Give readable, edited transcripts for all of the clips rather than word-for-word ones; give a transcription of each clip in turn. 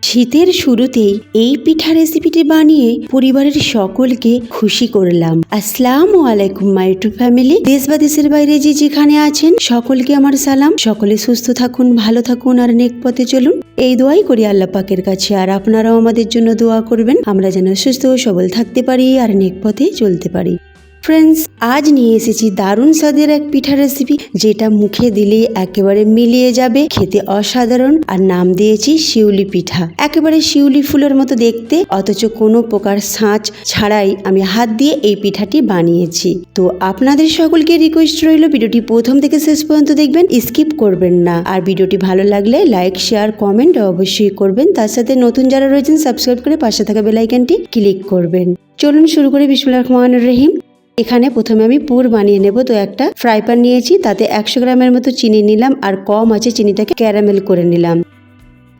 শীতের শুরুতেই এই পিঠা রেসিপিটি বানিয়ে পরিবারের সকলকে খুশি করলাম। আসসালামু আলাইকুম মাই ইউটিউব ফ্যামিলি। দেশ বা দেশের বাইরে যে যেখানে আছেন সকলকে আমার সালাম। সকলে সুস্থ থাকুন, ভালো থাকুন আর নেক পথে চলুন, এই দোয়াই করি আল্লাহ পাকের কাছে। আর আপনারাও আমাদের জন্য দোয়া করবেন, আমরা যেন সুস্থ ও সবল থাকতে পারি আর নেক পথে চলতে পারি। ফ্রেন্ডস, আজ নিয়ে এসেছি দারুণ স্বাদের এক পিঠা রেসিপি, যেটা মুখে দিলেই একেবারে মিলিয়ে যাবে, খেতে অসাধারণ। আর নাম দিয়েছি শিউলি পিঠা। একেবারে শিউলি ফুলের মতো দেখতে, অথচ কোনো প্রকার ছাঁচ ছাড়াই আমি হাত দিয়ে এই পিঠাটি বানিয়েছি। তো আপনাদের সকলকে রিকোয়েস্ট রইল, ভিডিওটি প্রথম থেকে শেষ পর্যন্ত দেখবেন, স্কিপ করবেন না। আর ভিডিওটি ভালো লাগলে লাইক, শেয়ার, কমেন্ট অবশ্যই করবেন। তার সাথে নতুন যারা রয়েছেন সাবস্ক্রাইব করে পাশে থাকা বেল আইকনটি ক্লিক করবেন। চলুন শুরু করি। বিসমিল্লাহির রহমানির রহিম। এখানে প্রথমে আমি পুর বানিয়ে নেব। তো একটা ফ্রাই প্যান নিয়েছি, তাতে 100 গ্রামের মতো চিনি নিলাম, আর কম আছে চিনিটাকে ক্যারামেল করে নিলাম।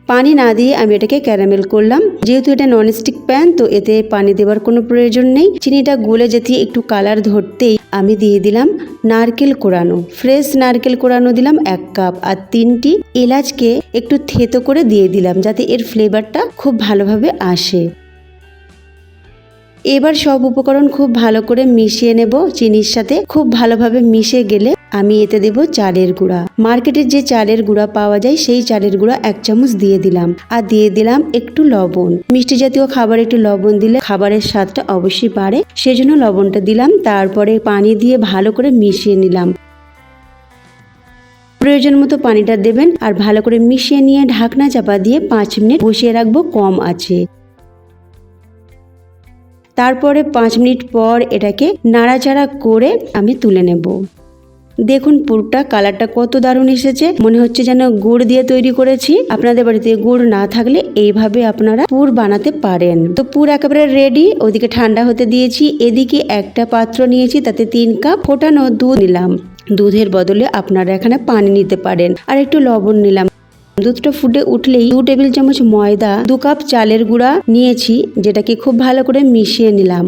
পানি না দিয়ে আমি এটাকে ক্যারামেল করলাম। যেহেতু এটা ননস্টিক প্যান, তো এতে পানি দেওয়ার কোনো প্রয়োজন নেই। চিনিটা গলে যেতে একটু কালার ধরতেই আমি দিয়ে দিলাম নারকেল কোড়ানো, ফ্রেশ নারকেল কোড়ানো দিলাম 1 কাপ, আর 3টি এলাচকে একটু থেতো করে দিয়ে দিলাম, যাতে এর ফ্লেভারটা খুব ভালোভাবে আসে। এবার সব উপকরণ খুব ভালো করে মিশিয়ে নেব চিনির সাথে। খুব ভালোভাবে মিশে গেলে আমি এতে দেব চালের গুঁড়া। মার্কেটের যে চালের গুঁড়া পাওয়া যায় সেই চালের গুঁড়া 1 চামচ দিয়ে দিলাম, আর দিয়ে দিলাম একটু লবণ। মিষ্টি জাতীয় খাবার একটু লবণ দিলে খাবারের স্বাদটা অবশ্যই বাড়ে, সেজন্য লবণটা দিলাম। তারপরে পানি দিয়ে ভালো করে মিশিয়ে নিলাম। প্রয়োজন মতো পানিটা দেবেন, আর ভালো করে মিশিয়ে নিয়ে ঢাকনা চাপা দিয়ে 5 মিনিট বসিয়ে রাখবো কম আঁচে। তারপরে 5 মিনিট পর এটাকে নাড়াচাড়া করে আমি তুলে নেব। দেখুন পুরটা কালারটা কত দারুণ এসেছে, মনে হচ্ছে যেন গুড় দিয়ে তৈরি করেছি। আপনাদের বাড়িতে গুড় না থাকলে এইভাবে আপনারা পুর বানাতে পারেন। তো পুর একেবারে রেডি। ওদিকে ঠান্ডা হতে দিয়েছি। এদিকে একটা পাত্র নিয়েছি, তাতে 3 কাপ ফোটানো দুধ নিলাম। দুধের বদলে আপনারা এখানে পানি নিতে পারেন। আর একটু লবণ নিলাম। দুধটা ফুটে উঠলেই 2 টেবিল চামচ ময়দা, 2 কাপ চালের গুঁড়া নিয়েছি, যেটাকে খুব ভালো করে মিশিয়ে নিলাম।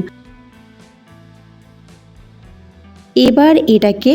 এবার এটাকে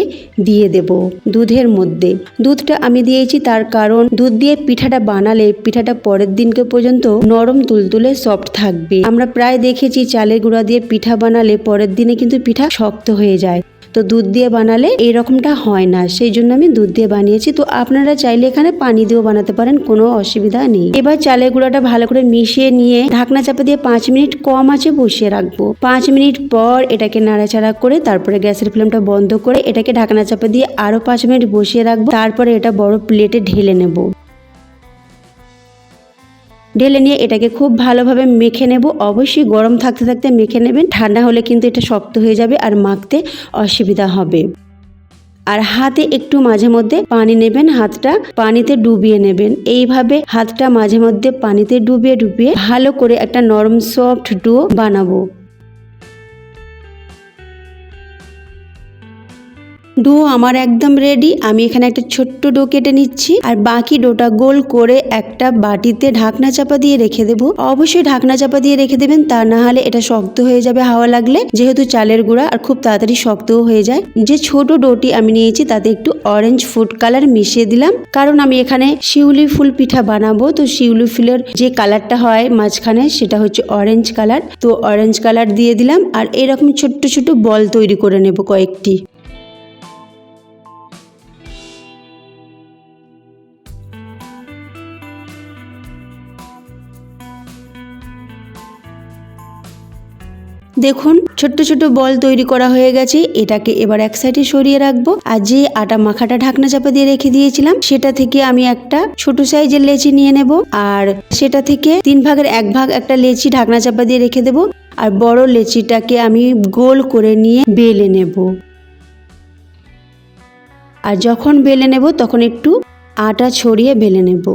দিয়ে দেব দুধের মধ্যে। দুধটা আমি দিয়েছি তার কারণ দুধ দিয়ে পিঠাটা বানালে পিঠাটা পরের দিনকে পর্যন্ত নরম তুলতুলে সফট থাকবে। আমরা প্রায় দেখেছি চালের গুঁড়া দিয়ে পিঠা বানালে পরের দিনে কিন্তু পিঠা শক্ত হয়ে যায়, তো দুধ দিয়ে বানালে এই রকমটা হয় না, সেই জন্য আমি দুধ দিয়ে বানিয়েছি। তো আপনারা চাইলে এখানে পানি দিয়েও বানাতে পারেন, কোনো অসুবিধা নেই। এবার চালের গুঁড়াটা ভালো করে মিশিয়ে নিয়ে ঢাকনা চাপা দিয়ে 5 মিনিট কম আঁচে বসিয়ে রাখবো। 5 মিনিট পর এটাকে নাড়াচাড়া করে তারপরে গ্যাসের ফ্লেমটা বন্ধ করে এটাকে ঢাকনা চাপা দিয়ে আরো 5 মিনিট বসিয়ে রাখবো। তারপরে এটা বড় প্লেটে ঢেলে নেব। ঢেলে নিয়ে এটাকে খুব ভালোভাবে মেখে নেব। অবশ্যই গরম থাকতে থাকতে মেখে নেবেন, ঠান্ডা হলে কিন্তু এটা শক্ত হয়ে যাবে আর মাখতে অসুবিধা হবে। আর হাতে একটু মাঝে মধ্যে পানি নেবেন, হাতটা পানিতে ডুবিয়ে নেবেন। এইভাবে হাতটা মাঝে মধ্যে পানিতে ডুবিয়ে ডুবিয়ে ভালো করে একটা নরম সফট ডো বানাবো। ডো আমার একদম রেডি। আমি এখানে একটা ছোট্ট ডো কেটে নিচ্ছি, আর বাকি ডোটা গোল করে একটা বাটিতে ঢাকনা চাপা দিয়ে রেখে দেব। অবশ্যই ঢাকনা চাপা দিয়ে রেখে দেবেন, তা না হলে এটা শক্ত হয়ে যাবে হাওয়া লাগলে, যেহেতু চালের গুঁড়া আর খুব তাড়াতাড়ি শক্তও হয়ে যায়। যে ছোট ডোটি আমি নিয়েছি তাতে একটু অরেঞ্জ ফুড কালার মিশিয়ে দিলাম, কারণ আমি এখানে শিউলি ফুল পিঠা বানাবো। তো শিউলি ফুলের যে কালারটা হয় মাঝখানে, সেটা হচ্ছে অরেঞ্জ কালার। তো অরেঞ্জ কালার দিয়ে দিলাম, আর এরকম ছোট্ট ছোট্ট বল তৈরি করে নেব কয়েকটি। দেখুন ছোট্ট ছোট্ট বল তৈরি করা হয়ে গেছে। এটাকে এবার এক সাইডে সরিয়ে রাখবো। আর যে আটা মাখাটা ঢাকনা চাপা দিয়ে রেখে দিয়েছিলাম, সেটা থেকে আমি একটা ছোট সাইজের লেচি নিয়ে নেব, আর সেটা থেকে 3 ভাগের 1 ভাগ একটা লেচি ঢাকনা চাপা দিয়ে রেখে দেব। আর বড় লেচিটাকে আমি গোল করে নিয়ে বেলে নেব। আর যখন বেলে নেব তখন একটু আটা ছড়িয়ে বেলে নেব।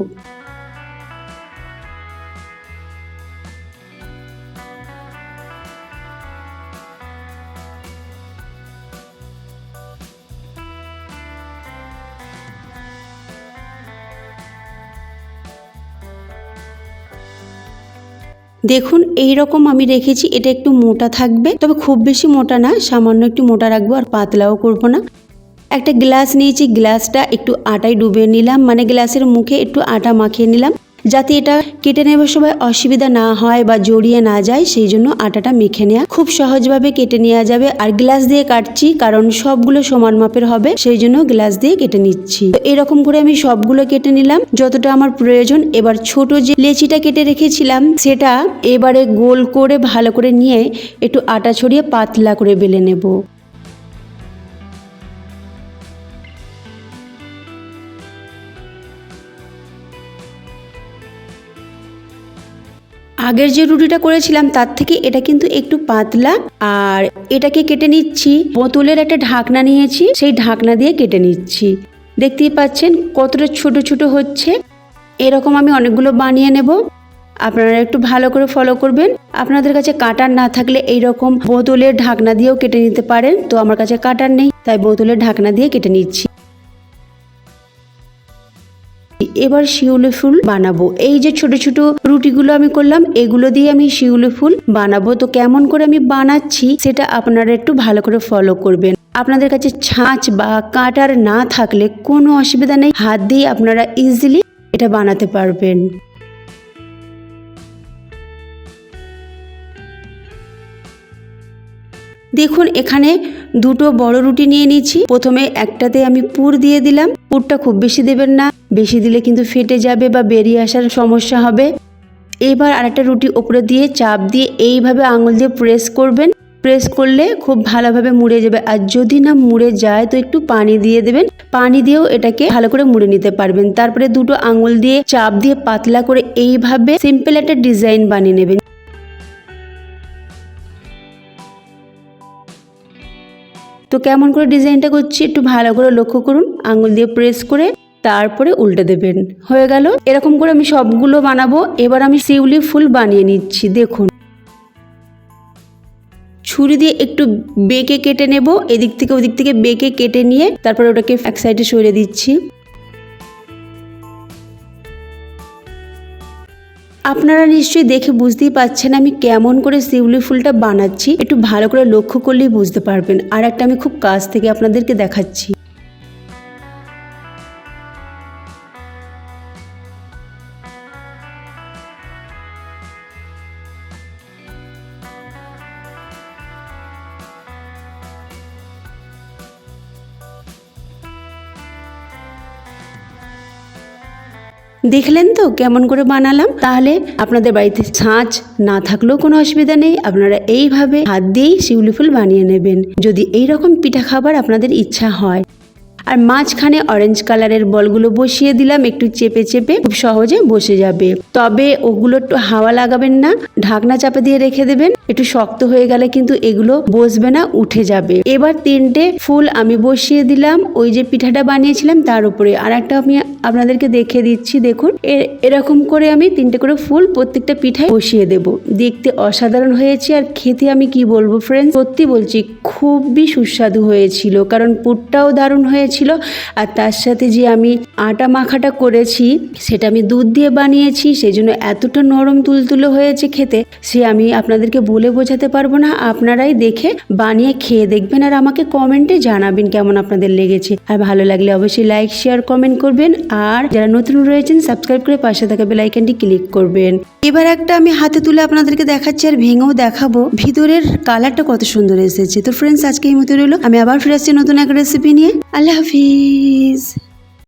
দেখুন এই রকম আমি রেখেছি। এটা একটু মোটা থাকবে, তবে খুব বেশি মোটা না, সামান্য একটু মোটা রাখবো, আর পাতলাও করবো না। একটা গ্লাস নিয়েছি, গ্লাসটা একটু আটায় ডুবিয়ে নিলাম, মানে গ্লাসের মুখে একটু আটা মাখিয়ে নিলাম। যাতে এটা কেটে নেবার সময় অসুবিধা না হয় বা জড়িয়ে না যায়, সেই জন্য আটাটা মেখে নেওয়া। খুব সহজভাবে কেটে নেওয়া যাবে। আর গ্লাস দিয়ে কাটছি কারণ সবগুলো সমান মাপের হবে, সেই জন্য গ্লাস দিয়ে কেটে নিচ্ছি। তো এরকম করে আমি সবগুলো কেটে নিলাম যতটা আমার প্রয়োজন। এবার ছোট যে লেচিটা কেটে রেখেছিলাম সেটা এবারে গোল করে ভালো করে নিয়ে একটু আটা ছড়িয়ে পাতলা করে বেলে নেব। আগের যে রুটিটা করেছিলাম তার থেকে এটা কিন্তু একটু পাতলা। আর এটাকে কেটে নিচ্ছি, বোতলের একটা ঢাকনা নিয়েছি, সেই ঢাকনা দিয়ে কেটে নিচ্ছি। দেখতেই পাচ্ছেন কতটা ছোট ছোট হচ্ছে। এরকম আমি অনেকগুলো বানিয়ে নেব। আপনারা একটু ভালো করে ফলো করবেন। আপনাদের কাছে কাটার না থাকলে এইরকম বোতলের ঢাকনা দিয়েও কেটে নিতে পারেন। তো আমার কাছে কাটার নেই, তাই বোতলের ঢাকনা দিয়ে কেটে নিচ্ছি। এবার শিউলি ফুল বানাবো। এই যে ছোট ছোট রুটিগুলো আমি করলাম, এগুলো দিয়ে আমি শিউলি ফুল বানাবো। তো কেমন করে আমি বানাচ্ছি সেটা আপনারা একটু ভালো করে ফলো করবেন। আপনাদের কাছে ছাঁচ বা কাটার না থাকলে কোনো অসুবিধা নেই, হাত দিয়ে আপনারা ইজিলি এটা বানাতে পারবেন। দেখুন এখানে দুটো বড় রুটি নিয়ে নিয়েছি। প্রথমে একটাতে আমি পুর দিয়ে দিলাম। পুরটা খুব বেশি দেবেন না, বেশি দিলে কিন্তু ফেটে যাবে বা বেরিয়ে আসার সমস্যা হবে। এবার আরেকটা রুটি উপরে দিয়ে চাপ দিয়ে এইভাবে আঙুল দিয়ে প্রেস করবেন। প্রেস করলে খুব ভালোভাবে মুড়ে যাবে। আর যদি না মুড়ে যায় তো একটু পানি দিয়ে দেবেন, পানি দিয়েও এটাকে ভালো করে মুড়ে নিতে পারবেন। তারপরে দুটো আঙুল দিয়ে চাপ দিয়ে পাতলা করে এইভাবে সিম্পল একটা ডিজাইন বানিয়ে নেবেন। তো কেমন করে ডিজাইনটা করছি একটু ভালো করে লক্ষ্য করুন। আঙুল দিয়ে প্রেস করে তারপরে উল্টে দেবেন। হয়ে গেল। এরকম করে আমি সবগুলো বানাবো। এবার আমি শিউলি ফুল বানিয়ে নিচ্ছি। দেখুন ছুরি দিয়ে একটু বেঁকে কেটে নেব, এদিক থেকে ওদিক থেকে বেঁকে কেটে নিয়ে তারপরে ওটাকে এক সাইডে সরিয়ে দিচ্ছি। আপনারা নিশ্চয়ই দেখে বুঝতেই পাচ্ছেন আমি কেমন করে শিউলি ফুলটা বানাচ্ছি। একটু ভালো করে লক্ষ্য করলেই বুঝতে পারবেন। আর একটা আমি খুব কাছ থেকে আপনাদেরকে দেখাচ্ছি। দেখলেন তো কেমন করে বানালাম। তাহলে আপনাদের বাড়িতে ছাঁচ না থাকলেও কোনো অসুবিধা নেই, আপনারা এইভাবে হাত দিয়েই শিউলি ফুল বানিয়ে নেবেন যদি এইরকম পিঠা খাবার আপনাদের ইচ্ছা হয়। আর মাঝখানে অরেঞ্জ কালারের বলগুলো বসিয়ে দিলাম, একটু চেপে চেপে খুব সহজে বসে যাবে। তবে ওগুলো একটু হাওয়া লাগাবেন না, ঢাকনা চাপে দিয়ে রেখে দেবেন। একটু শক্ত হয়ে গেলে কিন্তু এগুলো বসবে না, উঠে যাবে। এবার 3টে ফুল আমি বসিয়ে দিলাম ওই যে পিঠাটা বানিয়েছিলাম তার উপরে। আর একটা আমি আপনাদেরকে দেখে দিচ্ছি। দেখুন এরকম করে আমি 3টে করে ফুল প্রত্যেকটা পিঠায় বসিয়ে দেব। দেখতে অসাধারণ হয়েছে আর খেতে আমি কি বলবো ফ্রেন্ডস, সত্যি বলছি খুবই সুস্বাদু হয়েছিল। কারণ পুরটাও দারুণ হয়েছিল। আর তার সাথে যে আমি আটা মাখাটা করেছি সেটা আমি দুধ দিয়ে বানিয়েছি, সেই জন্য এতটা নরম তুলতুলে হয়েছে খেতে, সে আমি আপনাদেরকে বলে বোঝাতে পারবো না। আপনারাই দেখে বানিয়ে খেয়ে দেখবেন আর আমাকে কমেন্টে জানাবেন কেমন আপনাদের লেগেছে। আর ভালো লাগলে অবশ্যই লাইক শেয়ার কমেন্ট করবেন। আর যারা নতুন রয়েছেন সাবস্ক্রাইব করে পাশে থাকা বেল আইকনটি ক্লিক করবেন। এবার একটা আমি হাতে তুলে আপনাদেরকে দেখাচ্ছি আর ভেঙেও দেখাবো ভিতরের কালারটা কত সুন্দর এসেছে। তো ফ্রেন্ডস আজকে এই মতো রইলো, আমি আবার ফিরে আসছি নতুন এক রেসিপি নিয়ে। আল্লাহ হাফিজ।